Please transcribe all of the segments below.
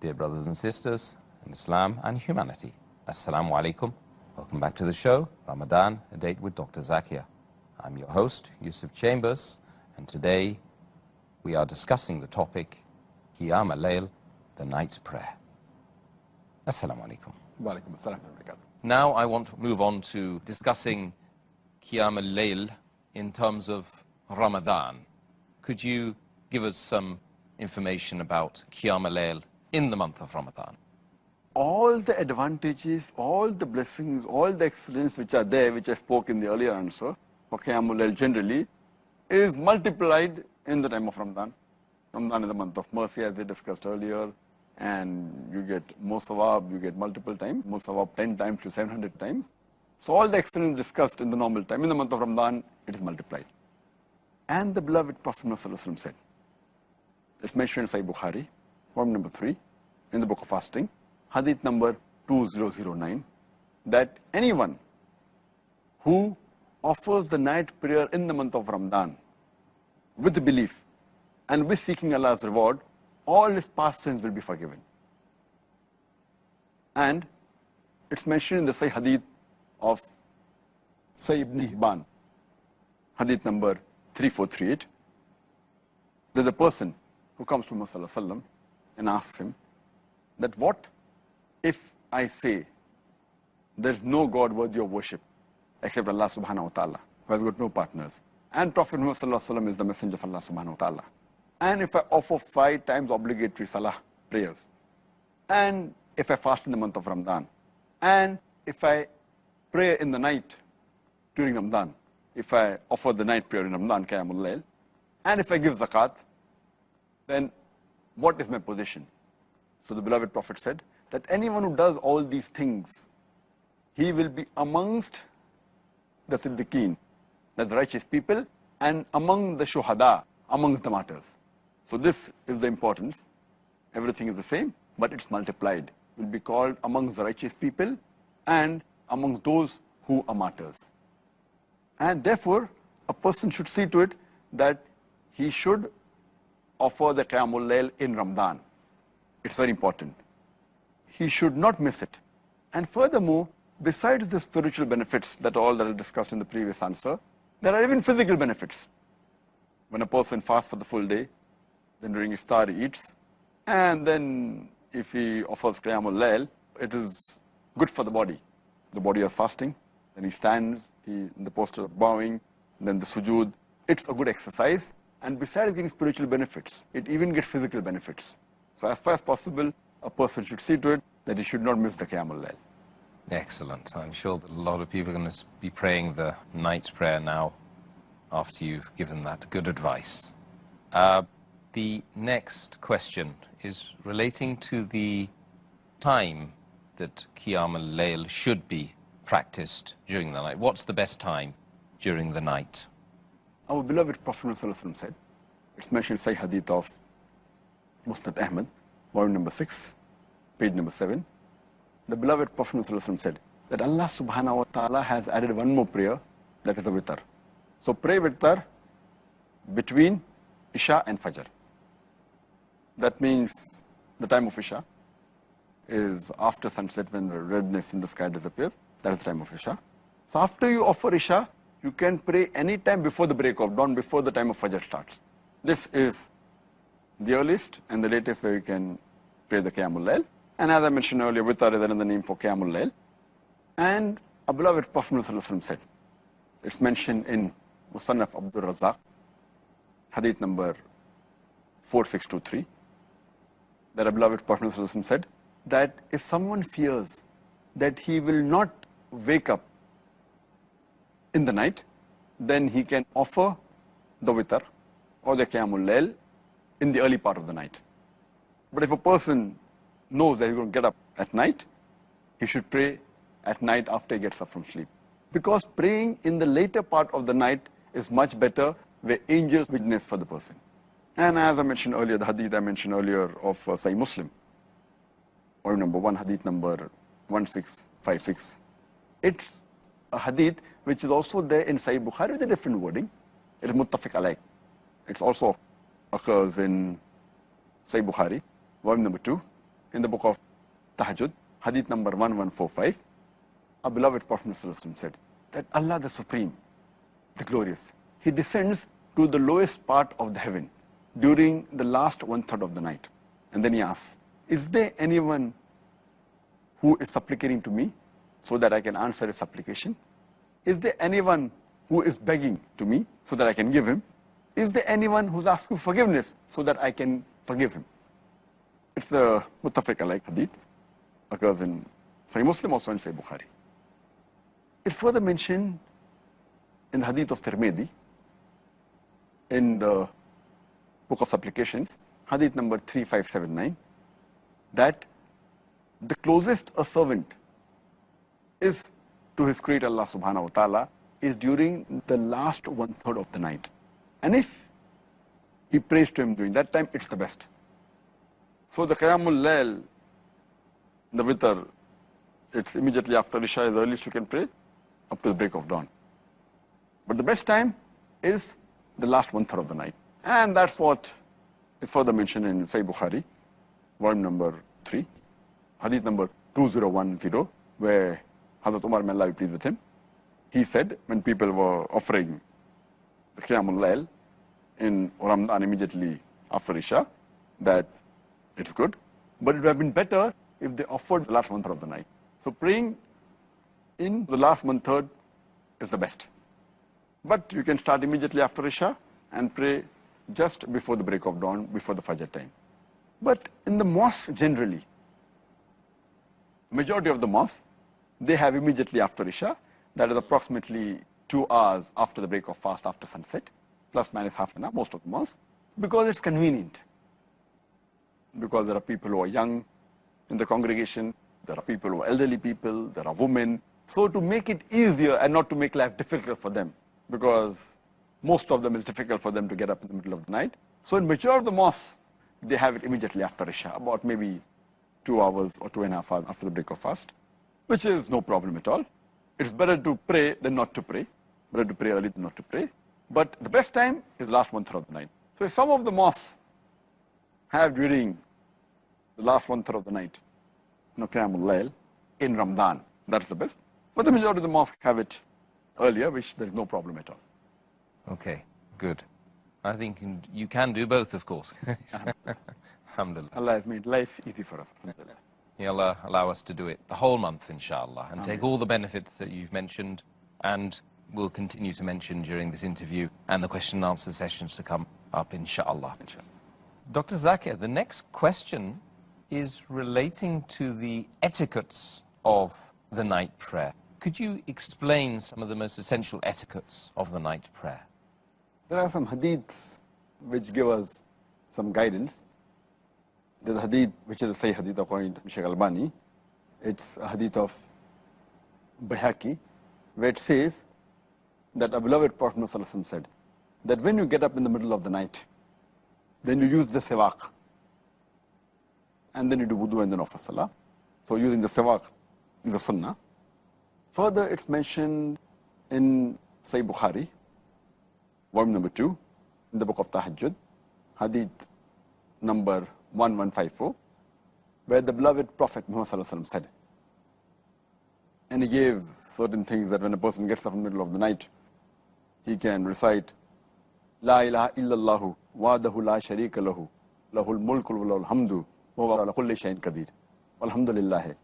Dear brothers and sisters in Islam and humanity, Assalamu alaikum. Welcome back to the show, Ramadan, a date with Dr. Zakir. I'm your host, Yusuf Chambers, and today we are discussing the topic, Qiyaam Layl, the night prayer. Assalamu alaikum. Wa alaikum assalam wa barakatuh. Now I want to move on to discussing Qiyaam Layl in terms of Ramadan. Could you give us some information about Qiyaam Layl in the month of Ramadan? All the advantages, all the blessings, all the excellence which are there, which I spoke in the earlier answer, for Qiyaam Layl generally, is multiplied in the time of Ramadan. Ramadan is the month of mercy, as we discussed earlier, and you get more sawab, you get multiple times, more sawab 10 times to 700 times. So all the excellence discussed in the normal time, in the month of Ramadan, it is multiplied. And the beloved Prophet ﷺ said, it's mentioned in Sahih Bukhari, volume number 3, in the book of fasting, hadith number 2009, that anyone who offers the night prayer in the month of Ramadan with the belief and with seeking Allah's reward, all his past sins will be forgiven. And it's mentioned in the Sahih hadith of Sahih ibn Hibban, hadith number 3438, that the person who comes to Muhammad sallallahu alaihi wasallam and asks him that what if I say there is no God worthy of worship except Allah subhanahu wa ta'ala, who has got no partners, and Prophet Muhammad sallallahu alaihi wasallam is the messenger of Allah subhanahu wa ta'ala, and if I offer 5 times obligatory salah prayers, and if I fast in the month of Ramadan, and if I pray in the night during Ramadan, if I offer the night prayer in Ramadan, Qiyaam Layl, and if I give zakat, then what is my position? So the beloved Prophet said that anyone who does all these things, he will be amongst the siddiqeen, the righteous people, and among the shuhada, amongst the martyrs. So this is the importance. Everything is the same, but it's multiplied. Will be called amongst the righteous people and amongst those who are martyrs. And therefore, a person should see to it that he should offer the Qiyaam Layl in Ramadan. It's very important. He should not miss it. And furthermore, besides the spiritual benefits that I discussed in the previous answer, there are even physical benefits. When a person fasts for the full day, then during iftar he eats, and then if he offers Qiyaam Layl, it is good for the body. The body is fasting, then he stands, in the posture of bowing, then the sujood. It's a good exercise, and besides getting spiritual benefits, it even gets physical benefits. So as far as possible, a person should see to it that he should not miss the Qiyaam Layl. Excellent. I'm sure that a lot of people are going to be praying the night prayer now after you've given that good advice. The next question is relating to the time that Qiyaam Layl should be practiced during the night. What's the best time during the night? Our beloved Prophet ﷺ said, it's mentioned in Sahih hadith of Musnad Ahmed, volume number 6, page number 7. The beloved Prophet ﷺ said that Allah subhanahu wa ta'ala has added one more prayer, that is the witr. So pray witr between Isha and Fajr. That means the time of Isha is after sunset, when the redness in the sky disappears. That is the time of Isha. So after you offer Isha, you can pray any time before the break of dawn, before the time of Fajr starts. This is the earliest and the latest where you can pray the Qiyaam Layl. And as I mentioned earlier, witr is another name for Qiyaam Layl. And a beloved Prophet ﷺ said, it's mentioned in Musannaf Abdul Razak, hadith number 4623, that a beloved Prophet ﷺ said that if someone fears that he will not wake up in the night, then he can offer the witr or the Qiyaam Layl in the early part of the night. But if a person knows that he's going to get up at night, he should pray at night after he gets up from sleep. Because praying in the later part of the night is much better, where angels witness for the person. And as I mentioned earlier, the hadith I mentioned earlier of Sahih Muslim, or number 1, hadith number 1656. It's a hadith which is also there in Sahih Bukhari with a different wording. It is muttafiq alayh. It also occurs in Sahih Bukhari, volume number 2, in the book of Tahajjud, hadith number 1145, our beloved Prophet ﷺ said that Allah the Supreme, the Glorious, He descends to the lowest part of the heaven during the last one-third of the night. And then He asks, is there anyone who is supplicating to me so that I can answer his supplication? Is there anyone who is begging to me so that I can give him? Is there anyone who's asking forgiveness so that I can forgive him? It's the muttafiq alayh hadith, occurs in Sahih Muslim, also in Sahih Bukhari. It's further mentioned in the hadith of Tirmidhi, in the book of supplications, hadith number 3579, that the closest a servant is to his creator Allah subhanahu wa ta'ala is during the last one-third of the night. And if he prays to him during that time, it's the best. So the Qiyamul Layl, the witr, it's immediately after Isha is the earliest you can pray, up to the break of dawn. But the best time is the last one-third of the night. And that's what is further mentioned in Sahih Bukhari, volume number 3, hadith number 2010, where Hazrat Umar, may Allah be pleased with him, he said when people were offering the Qiyamul Layl in Ramadan immediately after Isha, that it's good, but it would have been better if they offered the last one-third of the night. So praying in the last one-third is the best. But you can start immediately after Isha and pray just before the break of dawn, before the Fajr time. But in the mosque generally, majority of the mosques, they have immediately after Isha, that is approximately 2 hours after the break of fast, after sunset, plus minus half an hour, most of the mosques, because it's convenient. Because there are people who are young in the congregation, there are people who are elderly people, there are women. So to make it easier and not to make life difficult for them, because most of them is difficult for them to get up in the middle of the night. So in majority of the mosques, they have it immediately after Isha, about maybe 2 hours or 2.5 hours after the break of fast, which is no problem at all. It's better to pray than not to pray. Better to pray early than not to pray. But the best time is last one-third of the night. So if some of the mosques have during the last one-third of the night, Qiyamul Layl in Ramadan, that's the best. But the majority of the mosques have it earlier, which there is no problem at all. Okay, good. I think you can do both, of course. Alhamdulillah. Allah has made life easy for us. May Allah allow us to do it the whole month, inshallah, and take all the benefits that you've mentioned and will continue to mention during this interview and the question and answer sessions to come up, inshallah. Dr. Zakir, the next question is relating to the etiquettes of the night prayer. Could you explain some of the most essential etiquettes of the night prayer? There are some hadiths which give us some guidance. There's a hadith, which is a Sahih hadith according to Shaykh Albani. It's a hadith of Bayhaqi, where it says that our beloved Prophet ﷺ said that when you get up in the middle of the night, then you use the siwak, and then you do wudu and then offer salah. So using the siwak is the sunnah. Further, it's mentioned in Sahih Bukhari, volume number 2, in the book of Tahajjud, hadith number 1154, where the beloved Prophet Muhammad ﷺ said, and he gave certain things that when a person gets up in the middle of the night, he can recite, La ilaha illallahu wa'dahu la sharika lahu, lahul mulku wa lahul hamdu, wa huwa ala kulli shay'in qadir. Walhamdulillah,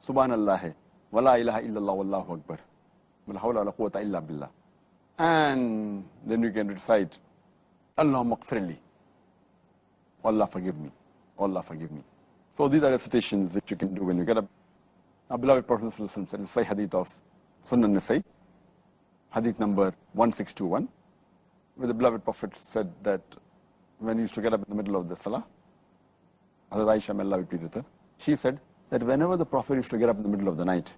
subhanallah, wa la ilaha illallah wallahu akbar, wa la hawla wa la quwwata illa billah. And then you can recite, Allahumma ighfirli, Allah forgive me, Allah forgive me. So these are recitations which you can do when you get up. Our beloved Prophet ﷺ said, the Sahih hadith of Sunan Nasai, hadith number 1621, where the beloved Prophet said that when he used to get up in the middle of the salah, Hazrat Aisha, may Allah be pleased with her, she said that whenever the Prophet used to get up in the middle of the night,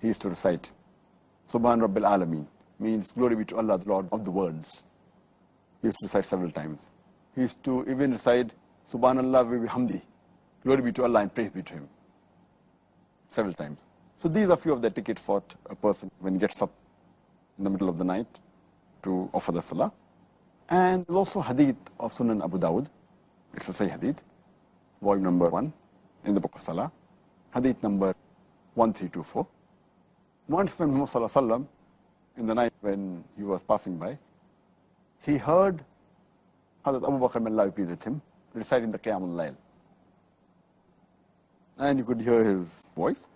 he used to recite, Subhan Rabbil Alameen, means glory be to Allah, the Lord of the worlds. He used to recite several times. He used to even recite, Subhanallah wa bihamdi, glory be to Allah and praise be to Him, several times. So these are few of the etiquettes for a person when he gets up in the middle of the night to offer the salah. And there's also hadith of Sunan Abu Dawud. It's a Sahih hadith, volume number 1, in the book of Salah, hadith number 1324. Once when Muhammad Sallallahu Alaihi Wasallam, in the night when he was passing by, he heard Hazrat Abu Bakr, may Allah be pleased with him, reciting the Qiyaam Layl. And you could hear his voice.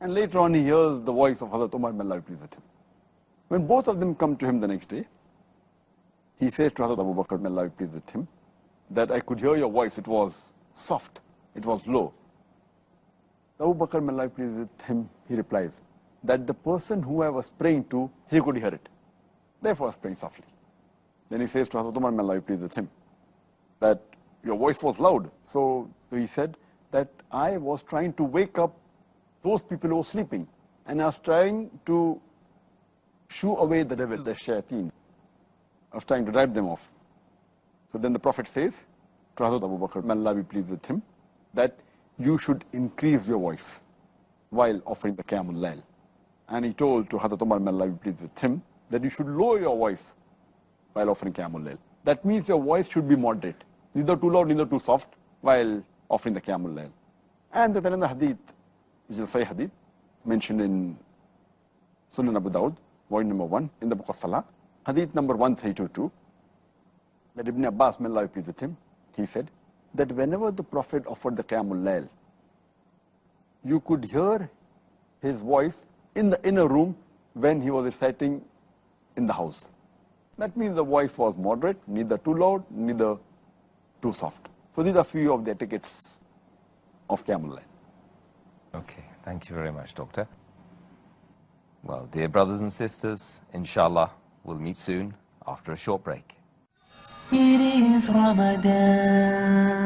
And later on he hears the voice of Hazrat Umar, may Allah be pleased with him. When both of them come to him the next day, he says to Hazrat Abu Bakr, may Allah be pleased with him, that I could hear your voice, it was soft, it was low. Abu Bakr, may Allah be pleased with him, he replies, that the person who I was praying to, he could hear it. Therefore I was praying softly. Then he says to Hazrat Umar, may Allah be pleased with him, that your voice was loud. So he said that I was trying to wake up those people who were sleeping. And I was trying to shoo away the devil, the shayateen. I was trying to drive them off. So then the Prophet says to Hazrat Abu Bakr, may Allah be pleased with him, that you should increase your voice while offering the Qiyaam Layl. And he told to Hazrat Umar, may Allah be pleased with him, that you should lower your voice while offering Qiyaam Layl. That means your voice should be moderate, neither too loud, neither too soft, while offering the Qiyaam Layl. And there's another hadith, which is a Sahih hadith, mentioned in Sunan Abu Dawud, volume number 1, in the book of Salah, hadith number 1322, that Ibn Abbas, may Allah be pleased with him, he said that whenever the Prophet offered the Qiyaam Layl, you could hear his voice in the inner room when he was reciting in the house. That means the voice was moderate, neither too loud, neither too soft. So these are few of the etiquettes of Qiyaam Layl. Okay, thank you very much, Doctor. Well, dear brothers and sisters, inshallah, we'll meet soon after a short break. It is Ramadan.